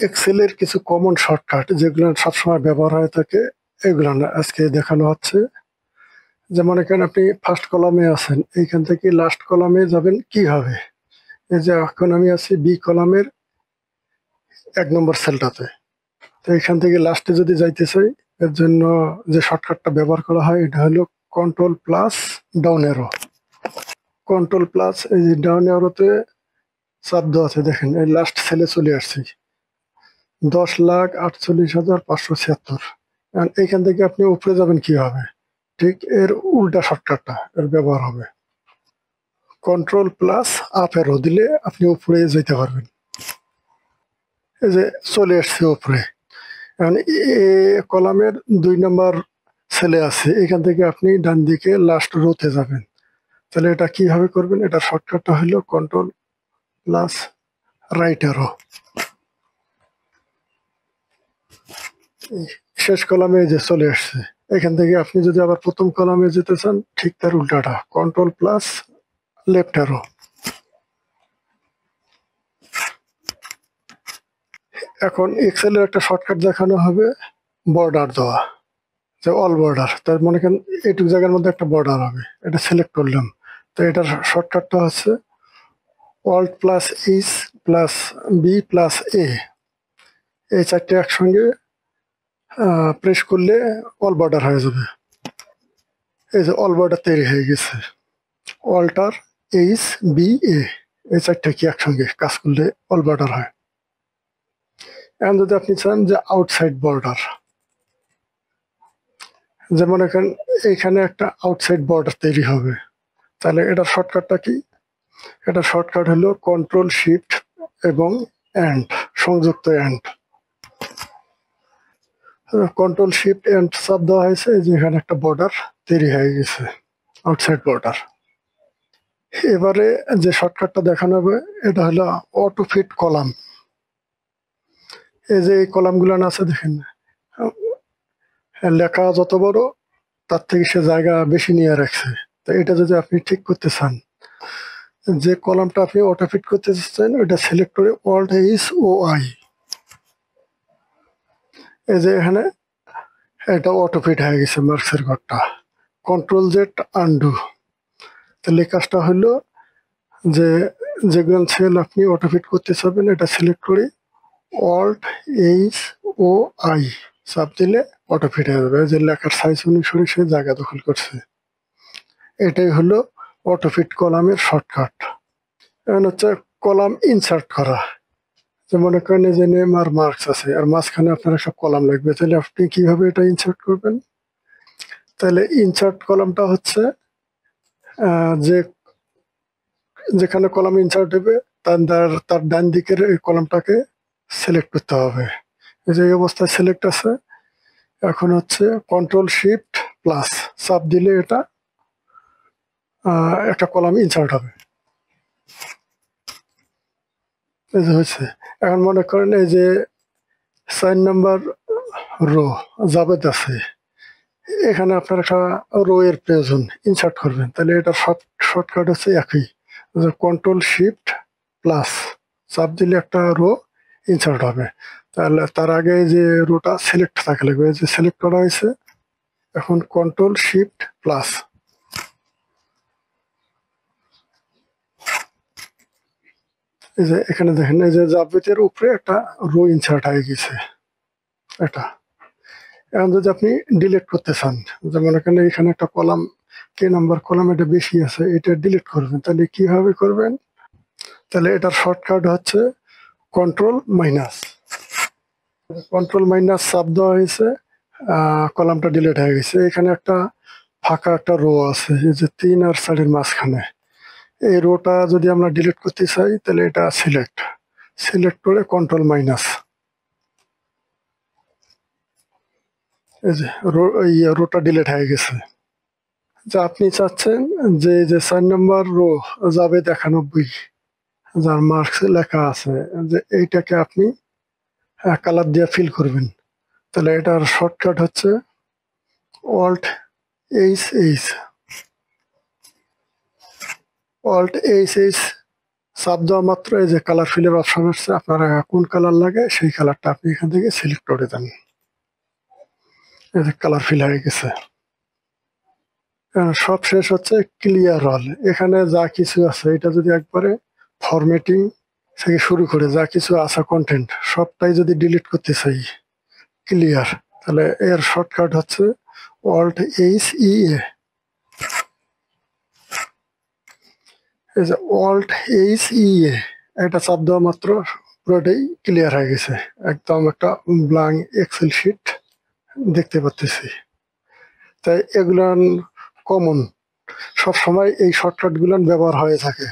এক্সেলের কিছু common shortcut যেগুলো সবসময় ব্যবহার হয়ে থাকে, এগুলো আজকে দেখানো হচ্ছে। যেমন এখানে আপনি ফার্স্ট কলামে আছেন, এইখান থেকে লাস্ট কলামে যাবেন কিভাবে। এই যে এখন আমি আছি বি কলামের 1 নম্বর সেলটাতে। তো এখান থেকে লাস্টে যদি যাইতে চাই, এর জন্য যে শর্টকাটটা ব্যবহার করা হয় এটা হলো control plus down arrow. Control plus এই যে ডাউন অ্যারোতে চাপ দেওয়া আছে, দেখেন এই লাস্ট সেলে চলে আসছি 10,48,576। এইখান থেকে আপনি উপরে যাবেন কিভাবে, ঠিক এর উল্টা শর্টকাটটা এর ব্যবহার হবে। কন্ট্রোল প্লাস আপ অ্যারো দিলে আপনি উপরে যেতে পারবেন। এই যে চলে আসছে উপরে। এখন এ কলামের 2 নম্বর সেলে আছে, এখান থেকে আপনি ডান দিকে লাস্ট রোতে যাবেন। তাহলে এটা কিভাবে করবেন, এটা শর্টকাটটা হলো কন্ট্রোল প্লাস রাইট অ্যারো। শেষ কলামে যে চলে আসছে, এখান থেকে আপনি যদি আবার প্রথম কলামে যেতে চান, ঠিক তার উল্টাটা কন্ট্রোল প্লাস লেফট অ্যারো। এখন এক্সেলের একটা শর্টকাট দেখানো হবে বর্ডার দেওয়া, যে অল বর্ডার। তার মনে করেন এইটুকু জায়গার মধ্যে একটা বর্ডার হবে, এটা সিলেক্ট করলাম। তো এটার শর্টকাটটা হচ্ছে alt plus H plus B plus A, এই চারটে একসঙ্গে প্রেস করলে অল বর্ডার হয়ে যাবে। এই যে অল বর্ডার তৈরি হয়ে গেছে। অল্টার এইচ বি এ, এই চারটা কি একসঙ্গে কাজ করলে অল বর্ডার হয়। এখন যদি আপনি চান যে আউটসাইড বর্ডার, যেমন এখানে একটা আউটসাইড বর্ডার তৈরি হবে, তাহলে এটার শর্টকাটটা কি, এটা শর্টকাট হলো কন্ট্রোল শিফট এবং এন্ড, সংযুক্ত এন্ড। কন্ট্রোল শিফট এন্ড চাপ দেওয়া হয়েছে, যেখানে একটা বর্ডার তৈরি হয়ে গেছে, আউটসাইড বর্ডার। এবারে যে শর্টকাটটা দেখানো হবে এটা হলো অটো ফিট কলাম। এই যে এই কলামগুলো আছে দেখেন, লেখা যত বড় তার থেকে সে জায়গা বেশি নিয়ে রাখছে। তো এটা যদি আপনি ঠিক করতে চান, যে কলামটা আপনি অটো ফিট করতে চাচ্ছেন ওইটা সিলেক্ট করে অল্ট এইচ ও আই, এই যে এখানে এটা অটো ফিট হয়ে গেছে মার্কসের ঘরটা। Control Z undo. তাহলে এই কাজটা হলো যে যেগুলো সেল আপনি অটো ফিট করতে চাবেন এটা সিলেক্ট করে অল্ট এইচ ও আই চাপ দিলে অটো ফিট হয়ে যাবে। যে লেখার সাইজ অনুসারে সে জায়গা দখল করছে। এটাই হলো অটো ফিট কলামের শর্টকাট। এখন হচ্ছে কলাম ইনসার্ট করা। যে মনে করেন যে নেম আর মার্কস আছে, আর মাঝখানে আপনার সব কলাম লাগবে, তাহলে আপনি কিভাবে এটা ইনসার্ট করবেন। তাহলে ইনসার্ট কলামটা হচ্ছে যে যেখানে কলাম ইনসার্ট হবে তার ডান দিকের এই কলামটাকে সিলেক্ট করতে হবে। এই যে এই অবস্থায় সিলেক্ট আছে। এখন হচ্ছে কন্ট্রোল শিফট প্লাস চাপ দিলে এটা একটা কলাম ইনসার্ট হবে। এই যে হচ্ছে। এখন মনে করেন এই যে 4 নম্বর রো জাবেদ আছে, এখানে আপনার একটা রো এর প্রয়োজন, ইনসার্ট করবেন। তাহলে এটা শর্টকাট হচ্ছে একই, কন্ট্রোল শিফট প্লাস চাপ দিলে একটা রো ইনসার্ট হবে। তাহলে তার আগে যে রোটা সিলেক্ট থাকা লাগবে, যে সিলেক্ট করা হয়েছে। এখন কন্ট্রোল শিফট প্লাস, এই যে এখানে দেখেন এই যে জাবেদের উপরে একটা রো ইনসার্ট হয়ে গেছে এটা। এখন যদি আপনি ডিলিট করতে চান, যেমন এখানে একটা কলাম, কে নাম্বার কলাম এটা বেশি আছে, এটা ডিলিট করবেন, তাহলে কিভাবে করবেন। তাহলে এটার শর্টকাট হচ্ছে কন্ট্রোল মাইনাস। কন্ট্রোল মাইনাস চাপ দেওয়া হয়েছে, কলামটা ডিলিট হয়ে গেছে। এখানে একটা ফাঁকা একটা রো আছে, এই যে 3 আর 4 মাঝখানে, এই রোটা যদি আমরা ডিলিট করতে চাই তাহলে এটা সিলেক্ট করে কন্ট্রোল মাইনাস, এই যে রোটা ডিলিট হয়ে গেছে। যে আপনি চাচ্ছেন যে 4 নম্বর রো যাবে 91, যার মার্কস লেখা আছে, যে এইটাকে আপনি কালার দিয়ে ফিল করবেন। তাহলে এটার শর্টকাট হচ্ছে Alt H H, Alt H H চাপ দেওয়া মাত্র এই যে কালার ফিলের অপশন আসছে, আপনারা কোন কালার লাগে সেই কালারটা আপনি এখান থেকে সিলেক্ট করে দেন। এই যে কালার ফিল হয়ে গেছে। সব শেষ হচ্ছে ক্লিয়ার অল। এখানে যা কিছু আছে এটা যদি একবারে ফরম্যাটিং থেকে শুরু করে যা কিছু আছে কন্টেন্ট সবটাই যদি ডিলিট করতে চাই ক্লিয়ার, তাহলে এর শর্টকাট হচ্ছে Alt+H+E। এই যে Alt+H+E এটা চাপ দেওয়া মাত্র পুরোটাই ক্লিয়ার হয়ে গেছে, একদম একটা ব্ল্যাঙ্ক এক্সেল শিট দেখতে পাচ্ছি। তাই এগুলান কমন, সবসময় এই শর্টকাটগুলো ব্যবহার হয়ে থাকে।